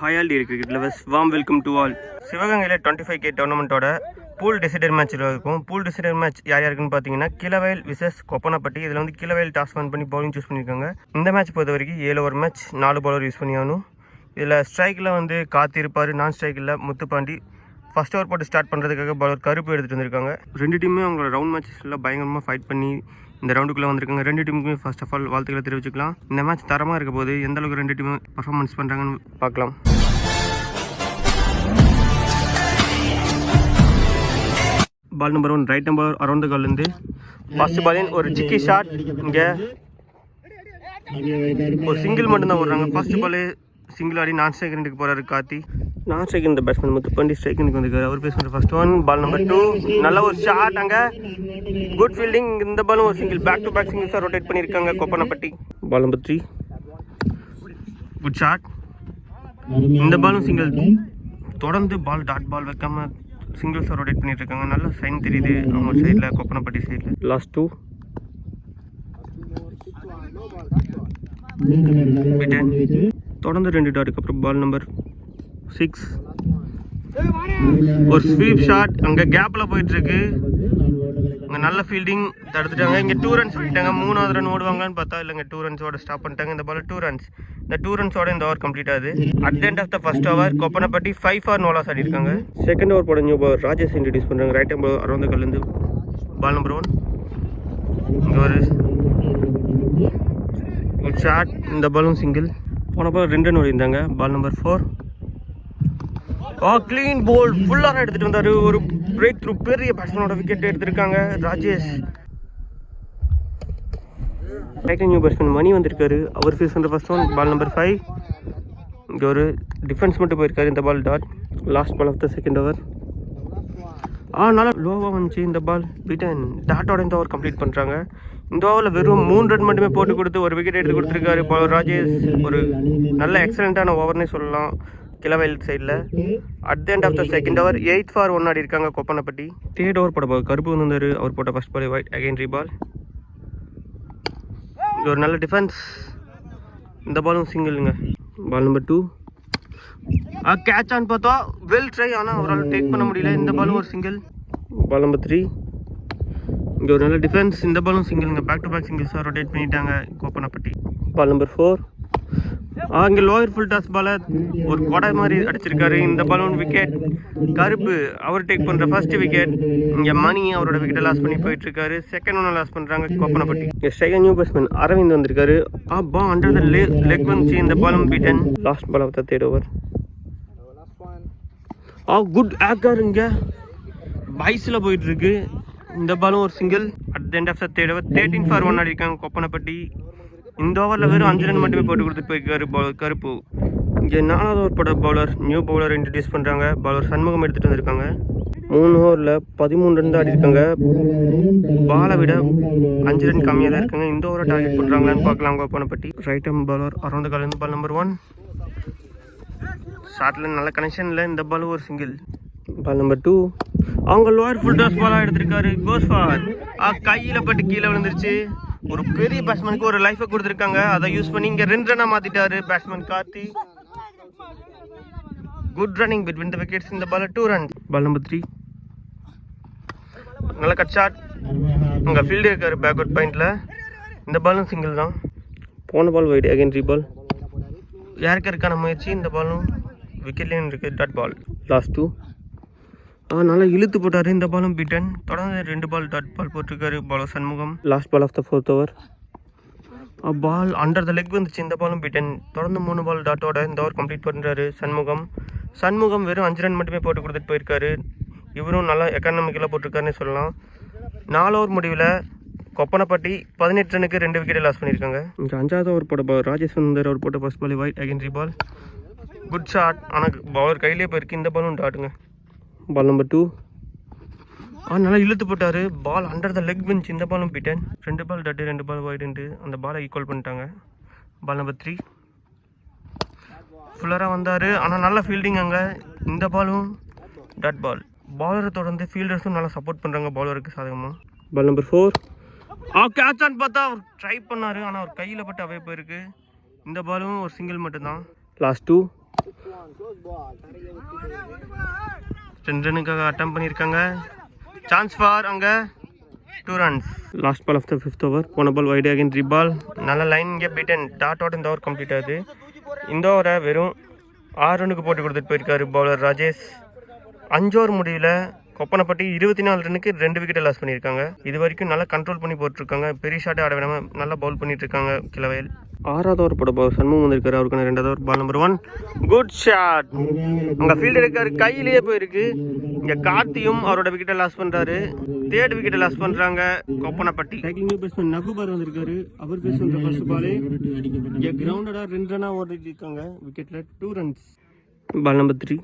Hi all dear cricket lovers, warm welcome to all. சிவகங்கையில் 25K டோர்னமெண்ட்டோட pool decider match இருக்கும். Pool decider match யார் யாருக்குன்னு பார்த்தீங்கன்னா கிலவயல் versus கொப்பனப்பட்டி. இதில் வந்து கிலவயல் டாஸ் வின் பண்ணி பவுலிங் சூஸ் பண்ணியிருக்காங்க. இந்த மேட்ச் பொறுத்த வரைக்கும் 7 ஓவர் மேட்ச் 4 பவுலர் யூஸ் பண்ணி ஆகணும். இதில் ஸ்ட்ரைக்கில் வந்து காத்திருப்பார், நான் ஸ்ட்ரைக்கில் முத்துப்பாண்டி. ஃபஸ்ட் ஓவர் போட்டு ஸ்டார்ட் பண்ணுறதுக்காக பவுலர் கருப்பு எடுத்துகிட்டு வந்திருக்காங்க. ரெண்டு டீமுமே அவங்களோட ரவுண்ட் மேட்சஸில் பயங்கரமாக ஃபைட் பண்ணி இந்த ரவுண்டுக்குள்ளே வந்திருக்காங்க. ரெண்டு டீமுக்குமே ஃபர்ஸ்ட் ஆஃப் ஆல் வாழ்த்துக்களை தெரிவிச்சுக்கலாம். இந்த மேட்ச் தரமாக இருக்க போது எந்த அளவுக்கு ரெண்டு டீமும் பர்ஃபார்மன்ஸ் பண்ணுறாங்கன்னு பார்க்கலாம். Ball number 1 right number around the கால்லேருந்து ஃபர்ஸ்ட் பாலின் ஒரு சிக்கி ஷாட். இங்கே ஒரு சிங்கிள் மட்டும்தான் ஓடுறாங்க. ஃபர்ஸ்ட் பாலே சிங்கிள் ஆடி நான் ஸ்ட்ரைக் போகிறாரு கார்த்தி. நான் ஸ்ட்ரைக் இந்த பேட்ஸ்மேன் முத்துப்பாண்டி ஸ்ட்ரைக் வந்திருக்காரு. அவர் பேசுகிற ஃபர்ஸ்ட் ஒன். பால் நம்பர் 2 நல்ல ஒரு ஷாட். அங்கே குட் ஃபீல்டிங். இந்த பாலும் ஒரு சிங்கிள், பேக் டு பேக் சிங்கிள்ஸாக ரொட்டேட் பண்ணியிருக்காங்க Koppanapatti. Ball number 3 good shot. இந்த பாலும் சிங்கிள். தொடர்ந்து பால் டாட் பால் வைக்காம சிங்கிள்ஸாக ரொட்டேட் பண்ணிட்டு இருக்காங்க. நல்ல சைன் தெரியுது அவங்க சைடில், கொப்பனப்பட்டி சைடில். லாஸ்ட் 2 தொடர்ந்து 2 டாட்டுக்கு அப்புறம் பால் நம்பர் 6 ஒரு ஸ்வீப் ஷாட். அங்கே கேப்பில் போயிட்டுருக்கு. அங்கே நல்ல ஃபீல்டிங் தடுத்துட்டாங்க. இங்கே 2 ரன்ஸ் விட்டாங்க. 3வது ரன் ஓடுவாங்கன்னு பார்த்தா இல்லைங்க, 2 ரன்ஸோட ஸ்டாப் பண்ணிட்டாங்க. இந்த பால் 2 ரன்ஸ். இந்த 2 ரன்ஸோட இந்த ஓவர் கம்ப்ளீட் ஆகுது. At the end of the first over Koppanapatti 5 for no loss ஆடிருக்காங்க. செகண்ட் ஓவர் போட நியூ பவுலர் ராஜேஷ் இன்ட்ரடியூஸ் பண்ணுறாங்க. Right hand bowler around the கால்லேருந்து. பால் நம்பர் 1 இங்கே ஒரு குட் ஷாட். இந்த பாலும் சிங்கிள். போன பால் 2 ரன் ஓடிருந்தாங்க. பால் நம்பர் 4 கிளீன் போல் ஃபுல்லாக எடுத்துகிட்டு வந்தார். ஒரு பிரேக் த்ரூ, பெரிய பேட்ஸ்மேனோட விக்கெட் எடுத்திருக்காங்க ராஜேஷ். நியூ பேட்ஸ்மேன் மணி வந்திருக்காரு. அவர் ஃபேஸ் பண்ணுற ஃபர்ஸ்ட் ஒன். பால் நம்பர் 5 இங்கே ஒரு டிஃபென்ஸ் மட்டும் போயிருக்காரு. இந்த ball dot. Last ball of the second over. நல்லா லோவாக வந்துச்சு. இந்த பால் பீட்டன். டாட்டோட இந்த ஓவர் கம்ப்ளீட் பண்ணுறாங்க. இந்த ஓவரில் வெறும் 3 ரன் மட்டுமே போட்டு கொடுத்து ஒரு விக்கெட் எடுத்து கொடுத்துருக்காரு பவுலர் ராஜேஷ். ஒரு நல்ல எக்ஸலண்ட்டான ஓவர்னே சொல்லலாம் கிலவயல் சைடில். At the end of the second over 8 for 1 ஆடி இருக்காங்க கொப்பனப்பட்டி. தேர்ட் ஓவர் போட கருப்பு வந்தார். அவர் போட்ட first ball wide again reball. ஒரு நல்ல டிஃபென்ஸ். இந்த பாலும் சிங்கிளுங்க. பால் நம்பர் 2 கேட்ச் ஆன் பார்த்தா வெல் ட்ரை, ஆனால் அவரால் டேக் பண்ண முடியல. இந்த பாலும் ஒரு சிங்கிள். பால் நம்பர் 3 இங்கே ஒரு நல்ல டிஃபென்ஸ். இந்த பாலும் சிங்கிளுங்க. பேக் டு பேக் சிங்கிள்ஸாக ரொட்டேட் பண்ணிட்டாங்க கோப்பனப்பட்டி. பால் நம்பர் 4 இங்கே லோயர் ஃபுல் டாஸ் பாலை ஒரு கொடை மாதிரி அடிச்சிருக்காரு. இந்த பாலும் விக்கெட். கருப்பு அவர் டேக் பண்ணுற ஃபர்ஸ்ட் விக்கெட். இங்கே மணி அவரோட விக்கெட்டை லாஸ் பண்ணி போயிட்டு இருக்காரு. செகண்ட் ஒன்று லாஸ் பண்ணுறாங்க Koppanapatti. Striker new batsman Aravind வந்திருக்காரு. பால் அண்டர் த லெக் வந்துச்சு. இந்த பாலும் beaten. Last ball of the third over. Good ஆக்கர். இங்கே பைஸில் போயிட்டு இருக்கு. இந்த பாலும் ஒரு single. At the end of the third over 13 for 1 ஆடி இருக்காங்க கொப்பனப்பட்டி. இந்த ஓவரில் வெறும் 5 ரன் மட்டுமே போட்டு கொடுத்துட்டு போயிருக்காரு பவுலர் கருப்பு. இங்கே 4வது ஓவர் போட பவுலர் நியூ பவுலர் இன்ட்ரடியூஸ் பண்ணுறாங்க. பவுலர் சண்முகம் எடுத்துகிட்டு வந்திருக்காங்க. 3 ஓவரில் 13 ரன் தான் ஆடி இருக்காங்க. பாலை விட 5 ரன் கம்மியாக தான் இருக்காங்க. இந்த ஓவரை டார்கெட் பண்ணுறாங்களான்னு பார்க்கலாம் Koppanapatti. Right hand bowler around காலேருந்து. பால் நம்பர் 1 ஷார்ட்டில் நல்ல கனெக்ஷனில். இந்த பாலும் ஒரு சிங்கிள். பால் நம்பர் 2 அவங்க லோயர் ஃபுல் டாஸ் பாலாக எடுத்திருக்காரு. Goes for. கையில் பட்டு கீழே விழுந்துருச்சு. ஒரு பெரிய பேட்ஸ்மேனுக்கு ஒரு லைஃபை கொடுத்துருக்காங்க. அதை யூஸ் பண்ணி இங்கே 2 ரன்னாக மாற்றிட்டாரு batsman Karthi. Good running between the wickets. இந்த பால் 2 runs. பால் நம்பர் 3 நல்ல கட் ஷாட். அங்கே ஃபீல்டு இருக்காரு பேக்வர்ட் பாயிண்டில். இந்த பாலும் சிங்கிள் தான். போன பால் வைடு அகைன் ரீபால். யாருக்கு இருக்கான முயற்சி. இந்த பாலும் விக்கெட்லேயும் இருக்குது. Dot ball. லாஸ்ட் 2 நல்லா இழுத்து போட்டார். இந்த பாலும் பீட்டன். தொடர்ந்து 2 பால் டாட் பால் போட்டிருக்காரு bowler Shanmugam. Last ball of the 4th over. Ball under the leg வந்துச்சு. இந்த பாலும் பீட்டன். தொடர்ந்து 3 பால் டாட்டோட இந்த ஓவர் கம்ப்ளீட் பண்ணுறாரு சண்முகம் வெறும் 5 ரன் மட்டுமே போட்டு கொடுத்துட்டு போயிருக்காரு. இவரும் நல்லா எக்கானமிக்கலாக போட்டிருக்காருன்னு சொல்லலாம். 4 ஓவர் முடிவில் கொப்பனப்பட்டி 18 ரனுக்கு 2 விக்கெட்டை லாஸ் பண்ணியிருக்காங்க. இங்கே 5வது ஓவர் போட ராஜேஷ் வந்தார். அவர் போட்ட first ball wide again reball. Good shot. ஆனால் பவுலர் கையிலே போயிருக்கு. இந்த பாலும் டாட்டுங்க. பால் நம்பர் 2 நல்லா இழுத்து போட்டார். பால் அண்டர் த லெக் வந்துச்சு. இந்த பாலும் பீட்டன். 2 பால் டாட்டு 2 பால் வைடுன்ட்டு அந்த பாலை ஈக்குவல் பண்ணிட்டாங்க. பால் நம்பர் 3 ஃபுல்லராக வந்தார். ஆனால் நல்ல ஃபீல்டிங் அங்கே. இந்த பாலும் டாட் பால். பாலரை தொடர்ந்து ஃபீல்டர்ஸும் நல்லா சப்போர்ட் பண்ணுறாங்க பவுலருக்கு சாதகமாக. பால் நம்பர் 4 கேட்ச் ஆன் பார்த்தா அவர் ட்ரை பண்ணார். ஆனால் அவர் கையில் பட்டு அவே போயிருக்கு. இந்த பாலும் ஒரு சிங்கிள் மட்டும்தான். லாஸ்ட் 2 2 ரன்னுக்காக அட்டம் பண்ணியிருக்காங்க. சான்ஸ் ஃபார் அங்கே 2 runs. Last ball of the 5th over. போன பால் வைடு அகைன் ரீபால். நல்ல லைன் இங்கே பீட்டன். டாட்டோட இந்த ஓவர் கம்ப்ளீட் ஆகுது. இந்த ஓவரை வெறும் 6 ரன்னுக்கு போட்டு கொடுத்துட்டு போயிருக்காரு பவுலர் ராஜேஷ். 5 ஓவர் முடிவில் கொப்பனப்பட்டி 24 ரன்னுக்கு 2 விக்கெட்டை லாஸ் பண்ணியிருக்காங்க. இது வரைக்கும் நல்லா கண்ட்ரோல் பண்ணி போட்டிருக்காங்க. பெரிய ஷாட்டை ஆட வேணாமல் நல்லா பவுல் பண்ணிட்டு இருக்காங்க கிழவயல். 6வது ஓவர் போட பவுல் சண்முகம் வந்திருக்காரு. அவருக்கான 2வது over. Ball number 1. Good shot. அங்கே ஃபீல்டர் இருக்காரு, கையிலேயே போயிருக்கு. இங்கே கார்த்தியும் அவரோட விக்கெட்டை லாஸ் பண்ணுறாரு. 3rd விக்கெட்டை லாஸ் பண்ணுறாங்க கொப்பனப்பட்டி. பேட்ஸ்மேன் நகுபார் வந்திருக்காரு. அவர் பேஸ் பண்ணுற ஃபர்ஸ்ட் பாலே இங்கே கிரவுண்டடாக 2 ரன்னாக ஓடிட்டு இருக்காங்க. விக்கெட்டில் 2 runs. Ball number 3.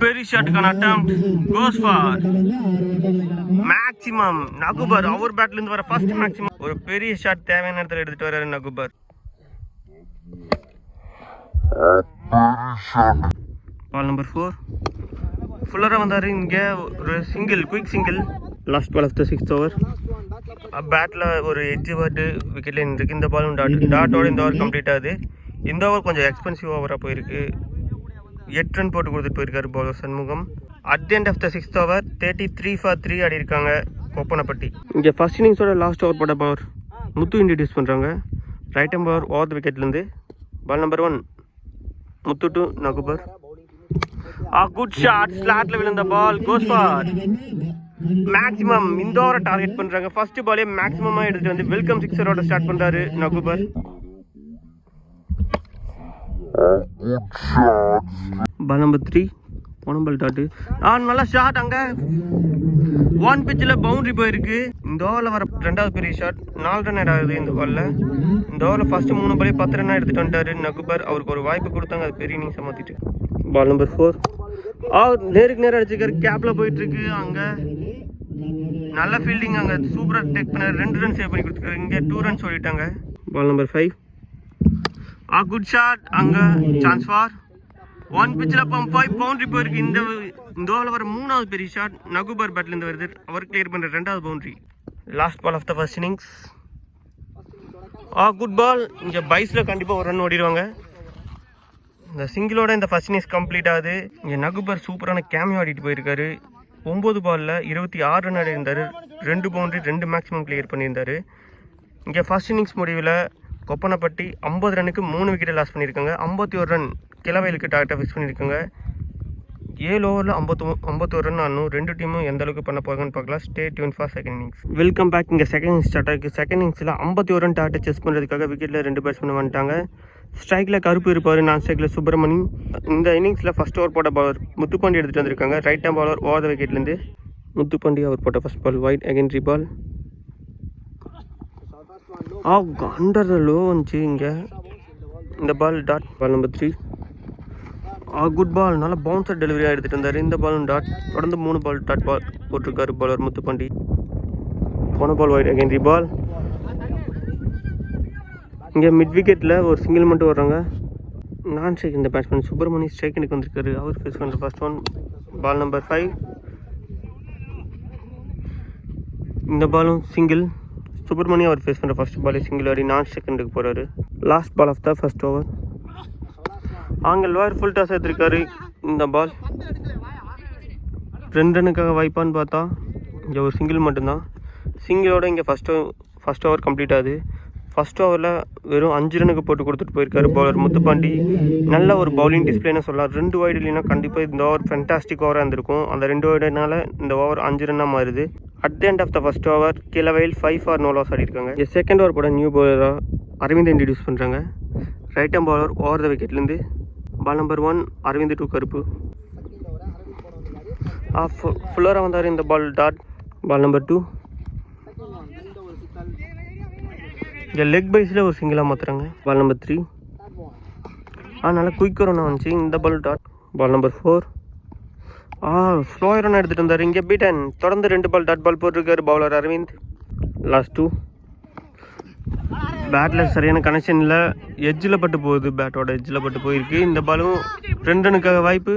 பெரிய ஷாட்டுக்கான அட்டெம்ப்ட் கோஸ் ஃபார் மேக்ஸிமம். நகுபர் அவர் பேட்ல இருந்து வர ஃபர்ஸ்ட் மேக்ஸிமம். ஒரு பெரிய ஷாட் தேவையான இடத்துல எடுத்துட்டு வர்றாரு நகுபர். பால் நம்பர் 4. ஃபுல்லரா வந்தாரு. இங்க ஒரு single, quick single. Last ball of the 6th over. பேட்ல ஒரு எட்ஜ் வாட்டு விக்கெட்ல இருக்கு. இந்த பாலும் டாட்டோட இந்த ஓவர் கம்ப்ளீட் ஆகுது. இந்த ஓவர் கொஞ்சம் எக்ஸ்பென்சிவ் ஓவரா போயிருக்கு. 8 ரன் போட்டு கொடுத்துட்டு போயிருக்காரு bowler Shanmugam. At the end of the 6th over 33 for 3 ஆடி இருக்காங்க கொப்பனப்பட்டி. இங்கே ஃபர்ஸ்ட் இன்னிங்ஸோட லாஸ்ட் ஓவர் போட்ட பவர் முத்து இன்ட்ரடியூஸ் பண்ணுறாங்க. Right hand bowler over the விக்கெட்லேருந்து. Ball number 1. Muthu to Nagupar. Good shot. ஸ்லாட்ல விழுந்த பால் கோஸ் ஃபார் மேக்ஸிமம். இந்த ஓவரை டார்கெட் பண்ணுறாங்க. ஃபர்ஸ்ட் பாலே மேக்ஸிமமாக எடுத்துகிட்டு வந்து வெல்கம் சிக்ஸரோட ஸ்டார்ட் பண்ணுறாரு நகுபர். பால் நம்பர் 3. போன பால் டாட்டு. நல்லா ஷாட். அங்கே 1 பிச்சில் பவுண்டரி போயிருக்கு. இந்த ஓவரில் வர 2வது பெரிய ஷாட். 4 ரன் ஆகுது இந்த பாலில். இந்த ஓவரில் ஃபர்ஸ்ட் 3 பாலே 10 ரன் எடுத்துட்டு வந்துட்டாரு நகுபர். அவருக்கு ஒரு வாய்ப்பு கொடுத்தாங்க, அது பெரிய இன்னிங்ஸ் மாற்றிட்டு. Ball number 4. நேருக்கு நேரம் அடிச்சிருக்காரு. கேப்ல போயிட்டு இருக்கு. அங்கே நல்ல ஃபீல்டிங். அங்கே சூப்பராக டேக் பண்ண 2 ரன் சேவ் பண்ணி கொடுத்துருக்காரு. இங்கே 2 runs ஓடிட்டாங்க. Ball number 5. Good shot. அங்கே சான்ஸ் ஃபார் 1 பிச்சில் பவுண்டரி போயிருக்கு. இந்த ஓவரில் வர 3வது பெரிய ஷாட் நகுபர் பேட்லேருந்து வருது. அவர் கிளியர் பண்ணுற 2வது boundary. Last ball of the first innings. Good ball. இங்கே பைஸில் கண்டிப்பாக ஒரு ரன் ஓடிடுவாங்க. இந்த சிங்கிளோட இந்த ஃபர்ஸ்ட் இன்னிங்ஸ் கம்ப்ளீட் ஆகுது. இங்கே நகுபர் சூப்பரான கேமியோ ஆடிட்டு போயிருக்காரு. 9 பாலில் 26 ரன் ஆடி இருந்தார். 2 பவுண்டரி 2 மேக்ஸிமம் கிளியர் பண்ணியிருந்தார். இங்கே ஃபர்ஸ்ட் இன்னிங்ஸ் முடிவில் கொப்பனப்பட்டி 50 ரன்னுக்கு 3 விக்கெட்டை லாஸ் பண்ணியிருக்காங்க. 51 ரன் கிழவயலுக்கு டார்கெட்டாக ஃபிக்ஸ் பண்ணியிருக்காங்க. 7 ஓவரில் 51 ரன் ஆனும். 2 டீமும் எந்த அளவுக்கு பண்ண போகிறாங்கன்னு பார்க்கலாம். Stay tune for second innings. Welcome back. இங்கே செகண்ட் இன்னிங்ஸ் ஸ்டார்ட் ஆகிருக்கு. செகண்ட் இன்னிங்ஸில் 51 ரன் டார்கெட் செஸ் பண்ணுறதுக்காக விக்கெட்டில் 2 பேட்ஸ்மேன் வந்துட்டாங்க. ஸ்ட்ரைக்கில் கருப்பு இருப்பார், நான் ஸ்ட்ரைக்கில் சுப்பிரமணி. இந்த இன்னிங்ஸில் ஃபர்ஸ்ட் ஓவர் போட்ட பவர் முத்துப்பாண்டி எடுத்துகிட்டு வந்திருக்காங்க. Right hand bowler over the விக்கெட்லேருந்து. முத்துப்பாண்டி அவர் போட்ட first ball wide again reball. Under the low வந்துச்சு. இங்கே இந்த ball dot. Ball number 3. Good ball. நல்லா பவுன்சர் டெலிவரியாக எடுத்துகிட்டு வந்தார். இந்த பாலும் டாட். தொடர்ந்து 3 பால் டாட் பால் போட்டிருக்காரு பாலர் முத்துப்பாண்டி. போன பால் வைட் அகைன் ரீபால். இங்கே மிட் விக்கெட்டில் ஒரு சிங்கிள் மட்டும் வர்றாங்க. நான் ஸ்ட்ரைக் இந்த பேட்ஸ்மேன் சுப்பிரமணி ஸ்ட்ரைக்கினுக்கு வந்திருக்காரு. அவர் ஃபேஸ் பண்ணுற ஃபர்ஸ்ட் ஒன். Ball number 5. இந்த பாலும் சிங்கிள். சுப்பிரமணி அவர் ஃபேஸ் பண்ணுற ஃபர்ஸ்ட் பாலே சிங்கிள் ஆடி நான் செகண்டுக்கு போகிறாரு. Last ball of the first over. அங்கே லோயர் ஃபுல் டாஸ் எடுத்திருக்காரு. இந்த பால் 2 ரன்னுக்காக வாய்ப்பான்னு பார்த்தா இங்கே ஒரு சிங்கிள் மட்டும்தான். சிங்கிளோட இங்கே ஃபர்ஸ்ட் ஓவர் கம்ப்ளீட் ஆகுது. ஃபர்ஸ்ட் ஓவரில் வெறும் 5 ரன்னுக்கு போட்டு கொடுத்துட்டு போயிருக்காரு பவுலர் முத்துப்பாண்டி. நல்ல ஒரு பவுலிங் டிஸ்பிளேன்னு சொல்லலாம். 2 வைடு இல்லைன்னா கண்டிப்பாக இந்த ஓவர் ஃபென்டாஸ்டிக் ஓவராக இருந்திருக்கும். அந்த 2 வைடுனால இந்த ஓவர் 5 ரன்னாக மாறுது. At the end of the first over Kizhavayal 5 for no loss ஆடிருக்காங்க. செகண்ட் ஓவர் போட நியூ பவுலராக அரவிந்த் இன்ட்ரடியூஸ் பண்ணுறாங்க. Right hand bowler over the விக்கெட்லேருந்து. Ball number 1 Aravind to Karuppu. ஃபுல்லராக வந்தார். இந்த பால் டாட். Ball number 2. இங்கே லெக் பைஸில் ஒரு சிங்கிளாக மாற்றுறாங்க. Ball number 3. நல்லா குயிக் ரன் வந்துச்சு. இந்த ball dot. Ball number 4. Slow run எடுத்துகிட்டு வந்தார். இங்கே பீட்டன். தொடர்ந்து 2 பால் டாட் பால் போட்டிருக்காரு பவுலர் அரவிந்த். லாஸ்ட் 2. பேட்டில் சரியான கனெக்ஷன் இல்லை. எட்ஜில் பட்டு போகுது. பேட்டோட எட்ஜில் பட்டு போயிருக்கு. இந்த பாலும் 2 ரன்னுக்காக வாய்ப்பு.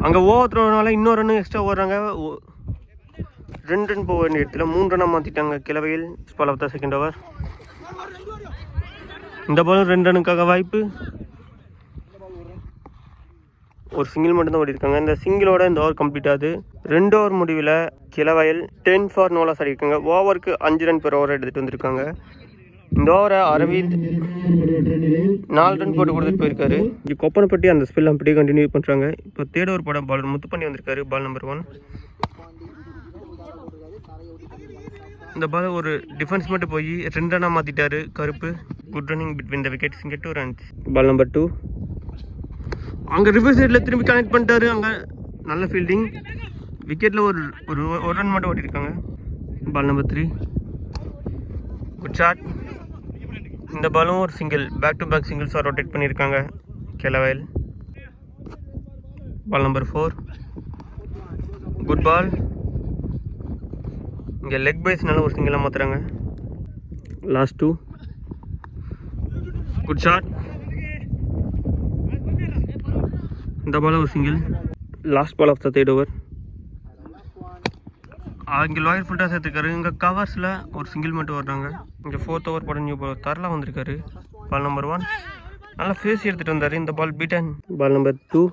அங்கே ஓவர் த்ரோனால இன்னொரு ரன்னு எக்ஸ்ட்ரா ஓடுறாங்க. 2 ரன் போக வேண்டிய இடத்துல 3 ரன்னாக மாற்றிட்டாங்க கிழவயல். பால் ஆஃப் த செகண்ட் ஓவர். இந்த பாலும் 2 ரன்னுக்காக வாய்ப்பு. ஒரு சிங்கிள் மட்டும் தான் ஓடி இருக்காங்க. இந்த சிங்கிளோட இந்த ஓவர் கம்ப்ளீட் ஆகுது. 2 ஓவர் முடிவில் கிளவயல் 10 for no loss அடிக்காங்க. ஓவருக்கு 5 ரன் பெர் ஓவர் எடுத்துகிட்டு வந்திருக்காங்க. இந்த ஓவரை அரவிந்த் 4 ரன் போட்டு கொடுத்துட்டு போயிருக்காரு. இங்கே கொப்பனப்பட்டி அந்த ஸ்பெல் அப்படியே கண்டினியூ பண்ணுறாங்க. இப்போ தேர்ட் ஓவர் போட பாலர் முத்துப்பண்ணி வந்திருக்காரு. Ball number 1. இந்த பால் ஒரு டிஃபென்ஸ் மட்டும் போய் 2 ரன்னாக மாற்றிட்டாரு கருப்பு. Good running between the wickets. இங்கே 2 runs. Ball number 2. அங்கே ரிவர்ஸ் சைடில் திரும்பி கனெக்ட் பண்ணிட்டாரு. அங்கே நல்ல ஃபீல்டிங். விக்கெட்டில் ஒரு ரன் மட்டும் ஓட்டியிருக்காங்க. Ball number 3. Good shot. இந்த பாலும் ஒரு சிங்கிள். பேக் டு பேக் சிங்கிள்ஸாக ரொட்டேட் பண்ணியிருக்காங்க கிளவயல். பால் நம்பர் 4. Good ball. இங்கே லெக் பைஸ்னால ஒரு சிங்கிளாக மாற்றுறாங்க. லாஸ்ட் 2. Good shot. இந்த பால் ஒரு single. Last ball of the third over. இங்கே லாயர் ஃபுல்டாக சேர்த்துருக்காரு. இங்கே கவர்ஸில் ஒரு சிங்கிள் மட்டும் வர்றாங்க. இங்கே 4th ஓவர் போட நியூ பால் தரலா வந்திருக்காரு. Ball number 1. நல்லா ஃபேஸ் எடுத்துகிட்டு வந்தார். இந்த பால் பீட்டன். பால் நம்பர் 2.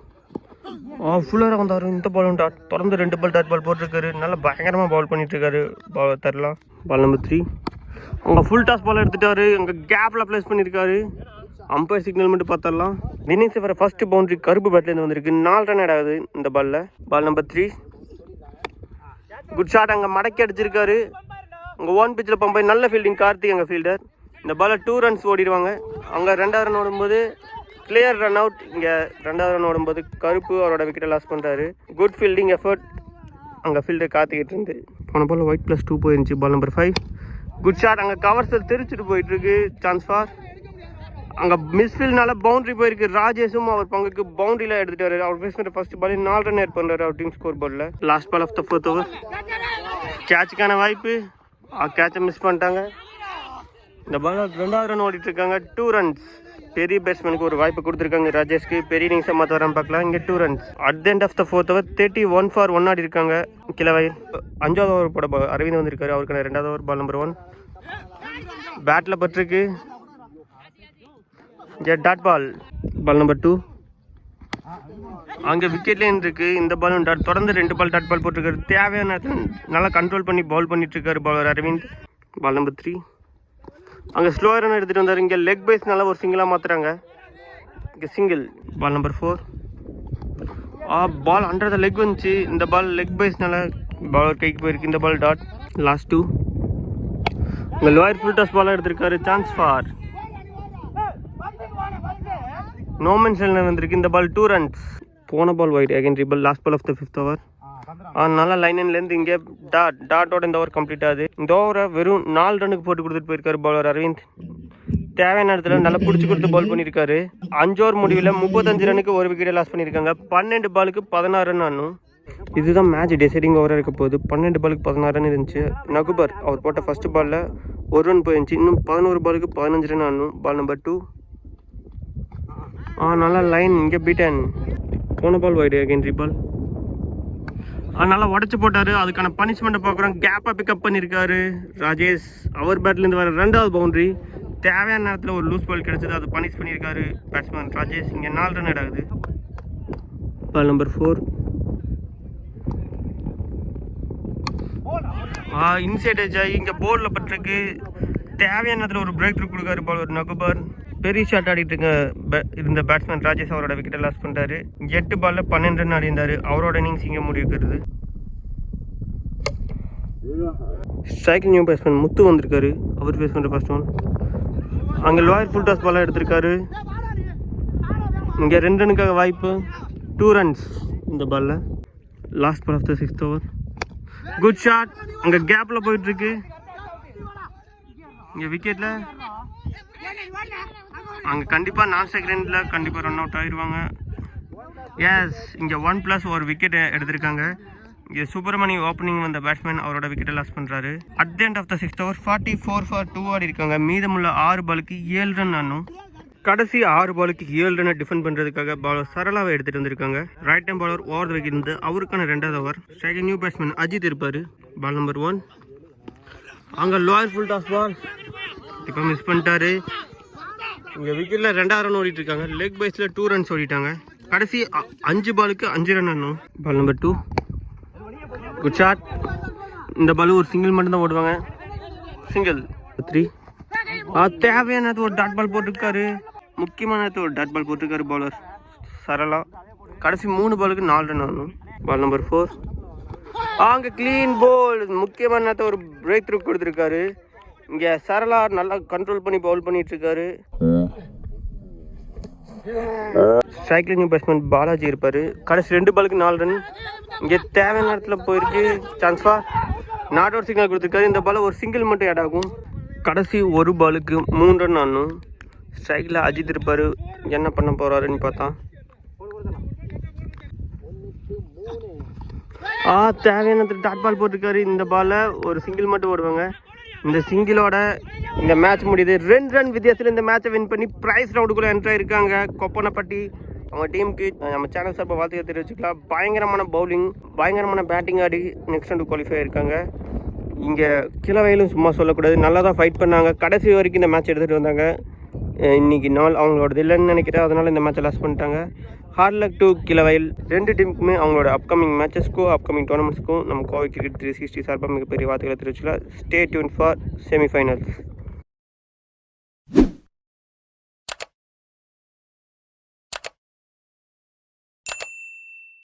ஃபுல்லாக வந்தார். இந்த பாலும் தொடர்ந்து 2 பால் டாட் பால் போட்டிருக்காரு. நல்லா பயங்கரமாக பவுல் பண்ணிட்டுருக்காரு தரலாம். Ball number 3. அங்கே ஃபுல் டாஸ் பால் எடுத்துட்டாரு. அங்கே கேப்பில் ப்ளேஸ் பண்ணியிருக்காரு. அம்பையர் சிக்னல் மட்டும் பார்த்துடலாம். இன்னிங்ஸ் வர ஃபர்ஸ்ட் பவுண்டரி கருப்பு பேட்லேருந்து வந்திருக்கு. 4 ரன் ஆட் ஆகுது இந்த பாலில். Ball number 3. Good shot. அங்கே மடக்கி அடிச்சிருக்காரு. அங்கே 1 பிச்சில் பம்பை. நல்ல ஃபீல்டிங் கார்த்திக் அங்கே ஃபீல்டர். இந்த பாலில் 2 runs ஓடிடுவாங்க. அங்கே 2வது ரன் ஓடும்போது கிளியர் ரன் அவுட். இங்கே 2வது ரன் ஓடும்போது கருப்பு அவரோட விக்கெட்டை லாஸ் பண்ணுறாரு. குட் ஃபீல்டிங் எஃபர்ட் அங்கே ஃபீல்டர் காத்துக்கிட்டு இருந்து. போன பால் ஒயிட் +2 போயிருந்துச்சு. Ball number 5. Good shot. அங்கே கவர்ஸில் தெரிச்சுட்டு போயிட்டுருக்கு. Chance four. அங்கே மிஸ்ஃபீல்ட்னால பவுண்டரி போயிருக்கு. ராஜேஷும் அவர் பங்குக்கு பவுண்டரியில் எடுத்துட்டாரு. அவர் பேஸ் பண்ணுற ஃபர்ஸ்ட் பால் 4 ரன் ஏட் பண்ணுறாரு அவர் டீம் ஸ்கோர் போர்டில். Last ball of the 4th over. கேட்சுக்கான வாய்ப்பு. கேட்சை மிஸ் பண்ணிட்டாங்க. இந்த பால் 2வது ரன் ஓடிட்டுருக்காங்க. 2 runs. பெரிய பேட்ஸ்மேனுக்கு ஒரு வாய்ப்பு கொடுத்துருக்காங்க ராஜேஷ்க்கு. பெரிய இன்னிங்ஸை மாற்ற வராமல் பார்க்கலாம். இங்கே 2 runs. At the end of the 4th over 31 for 1 ஆடி இருக்காங்க கிளவயல். 5வது ஓவர் போட அரவிந்த் வந்திருக்காரு. அவருக்கான 2வது ஓவர். Ball number 1. பேட்டில் பட்டிருக்கு. Dot ball. Ball number 2. அங்கே விக்கெட் லைன் இருக்கு. இந்த பாலும் தொடர்ந்து 2 பால் டாட் பால் போட்டிருக்காரு. தேவையான நல்லா கண்ட்ரோல் பண்ணி பவுல் பண்ணிட்டு இருக்காரு பவுலர் அரவிந்த். பால் நம்பர் 3. அங்கே ஸ்லோ ரன் எடுத்துகிட்டு வந்தார். இங்கே லெக் பைஸ்னால ஒரு சிங்கிளாக மாற்றுறாங்க. இங்கே single. Ball number 4. Ball under the leg வந்துச்சு. இந்த பால் லெக் பைஸ்னால பவுலர் கைக்கு போயிருக்கு. இந்த பால் டாட். லாஸ்ட் 2. இங்கே லோயர் ஃபுல் டாஸ் பாலாக எடுத்திருக்காரு. Chance for. நோமன் செல்னர் வந்திருக்கு. இந்த பால் 2 runs. போன ball wide again reball. Last ball of the 5th over. நல்லா லைன்லேருந்து இங்கே டாட்டோட இந்த ஓவர் கம்ப்ளீட் ஆகுது. இந்த ஓவரை வெறும் 4 ரன்னுக்கு போட்டு கொடுத்துட்டு போயிருக்காரு பவுலர் அரவிந்த். தேவையான இடத்துல நல்லா பிடிச்சி கொடுத்து பால் பண்ணியிருக்காரு. 5 ஓவர் முடிவில் 35 ரன்னுக்கு ஒரு விக்கெட்டை லாஸ் பண்ணியிருக்காங்க. 12 பாலுக்கு 16 ரன் ஆனும். இதுதான் மேட்ச் டிசைடிங் ஓவராக இருக்க போகுது. 12 பாலுக்கு 16 ரன் இருந்துச்சு. நகுபர் அவர் போட்ட ஃபர்ஸ்ட் பாலில் 1 ரன் போயிருந்துச்சு. இன்னும் 11 பாலுக்கு 15 ரன் ஆனும். பால் நம்பர் 2. நல்லா லைன். இங்கே பீட்டன். போன பால் வைடு அகைன் ரீபால். நல்லா உடச்சி போட்டார். அதுக்கான பனிஷ்மெண்ட்டை பார்க்குறோம். கேப்பை பிக்கப் பண்ணியிருக்காரு ராஜேஷ். அவர் பேட்லேருந்து வர 2வது பவுண்டரி. தேவையான நேரத்தில் ஒரு லூஸ் பால் கிடச்சது. அது பனிஷ் பண்ணியிருக்காரு பேட்ஸ்மேன் ராஜேஷ். இங்கே 4 ரன் ஆகுது. பால் நம்பர் 4. இன்சைட் எட்ஜ் ஆகி இங்கே போர்டில் பட்டிருக்கு. தேவையான நேரத்தில் ஒரு பிரேக் த்ரூ கொடுக்காரு பவுலர் நகுபர். பெரிய ஷாட் ஆடிட்டு இருந்த பேட்ஸ்மேன் ராஜேஷ் அவரோட விக்கெட்டை லாஸ் பண்ணிட்டாரு. 8 பாலில் 12 ரன் ஆடி இருந்தார். அவரோட இன்னிங்ஸ் இங்கே முடிவுக்கிறது. ஸ்ட்ரைக்கிங் நியூ பேட்ஸ்மேன் முத்து வந்திருக்காரு. அவர் பேஸ் பண்ணுற ஃபர்ஸ்ட் ஒன். அங்கே லோயர் ஃபுல் டாஸ் பாலாக எடுத்திருக்காரு. இங்கே 2 ரன்னுக்காக வாய்ப்பு. 2 runs இந்த பாலில். Last ball of the 6th over. Good shot. அங்கே கேப்பில் போயிட்டுருக்கு. இங்கே விக்கெட்டில் அங்கே கண்டிப்பாக நான் செகண்டில் கண்டிப்பாக ரன் அவுட் ஆகிடுவாங்க. எஸ், இங்கே 1+ ஒரு விக்கெட் எடுத்திருக்காங்க. இங்கே சுப்பிரமணி ஓப்பனிங் வந்த பேட்ஸ்மேன் அவரோட விக்கெட்டை லாஸ் பண்ணுறாரு. At the end of the 6th over 44 for 2 ஆடி இருக்காங்க. மீதமுள்ள 6 பாலுக்கு 7 ரன் ஆனும். கடைசி 6 பாலுக்கு 7 ரன்னை டிஃபெண்ட் பண்ணுறதுக்காக பாலர் சரளாவை எடுத்துகிட்டு வந்திருக்காங்க. Right time bowler over the wicket இருந்து அவருக்கான 2வது over. Second new batsman Ajith இருப்பார். Ball number 1. அங்கே லோயர் ஃபுல் டாஸ் பால் இப்போ மிஸ் பண்ணிட்டாரு. இங்கே விக்கெட்டில் 2வது ரன் ஓடிட்டு இருக்காங்க. லெக் பைஸில் 2 runs ஓடிட்டாங்க. கடைசி 5 பாலுக்கு 5 ரன் ஆடணும். Ball number 2. Good shot. இந்த பால் ஒரு சிங்கிள் மட்டும்தான் ஓடுவாங்க. சிங்கிள். 3. தேவையானது ஒரு டாட் பால் போட்டிருக்காரு. முக்கியமானது ஒரு டாட் பால் போட்டிருக்காரு பவுலர் சரளா. கடைசி 3 பாலுக்கு 4 ரன் ஆடணும். Ball number 4. அங்கே க்ளீன் போல். முக்கியமான ஒரு பிரேக் த்ரூ கொடுத்துருக்காரு. இங்கே சரளா நல்லா கண்ட்ரோல் பண்ணி பவுல் பண்ணிட்டு இருக்காரு. ஸ்ட்ரைக்லிங் பேட்ஸ்மேன் பாலாஜி இருப்பார். கடைசி 2 பாலுக்கு 4 ரன். இங்கே தேவையான நேரத்தில் போயிருக்கு. சான்ஸ்ஃபா நாட் அவுட் சிக்னல் கொடுத்துருக்காரு. இந்த பால் ஒரு சிங்கிள் மட்டும் ஆட் ஆகும். கடைசி 1 பாலுக்கு 3 ரன் ஆடணும். ஸ்ட்ரைக்கில் அஜித் இருப்பார். என்ன பண்ண போகிறாருன்னு பார்த்தா தேவையான டாட் பால் போட்டிருக்காரு. இந்த பாலை ஒரு சிங்கிள் மட்டும் ஓடுவாங்க. இந்த சிங்கிளோட இந்த மேட்ச் முடியுது. 2 ரன் வித்தியாசத்தில் இந்த மேட்சை வின் பண்ணி ப்ரைஸ் ரவுண்டுக்குள்ளே என்ட்ரு ஆயிருக்காங்க கொப்பனப்பட்டி. அவங்க டீமுக்கு நம்ம சேனல் சார்பாக வாழ்த்துக்கள் தெரிவிச்சுக்கலாம். பயங்கரமான பவுலிங், பயங்கரமான பேட்டிங் ஆடி நெக்ஸ்ட் ரவுண்டு குவாலிஃபை ஆயிருக்காங்க. இங்கே கிழவையிலும் சும்மா சொல்லக்கூடாது, நல்லா தான் ஃபைட் பண்ணாங்க. கடைசி வரைக்கும் இந்த மேட்ச் எடுத்துகிட்டு வந்தாங்க. இன்றைக்கி நாள் அவங்களோடது இல்லைன்னு நினைக்கிறேன். அதனால் இந்த மேட்சை லாஸ் பண்ணிட்டாங்க. Hard luck to Kizhavayal. 2 டீமுக்குமே அவங்களோட அப்கமிங் மேட்சஸ்க்கும் அப்கமிங் டோர்னமெண்ட்ஸ்க்கும் நம்ம கோவை கிரிக்கெட் 360 சார்பாக மிகப்பெரிய வார்த்தைகளை தெரிவிச்சுக்கலாம். Stay tune for semi-finals.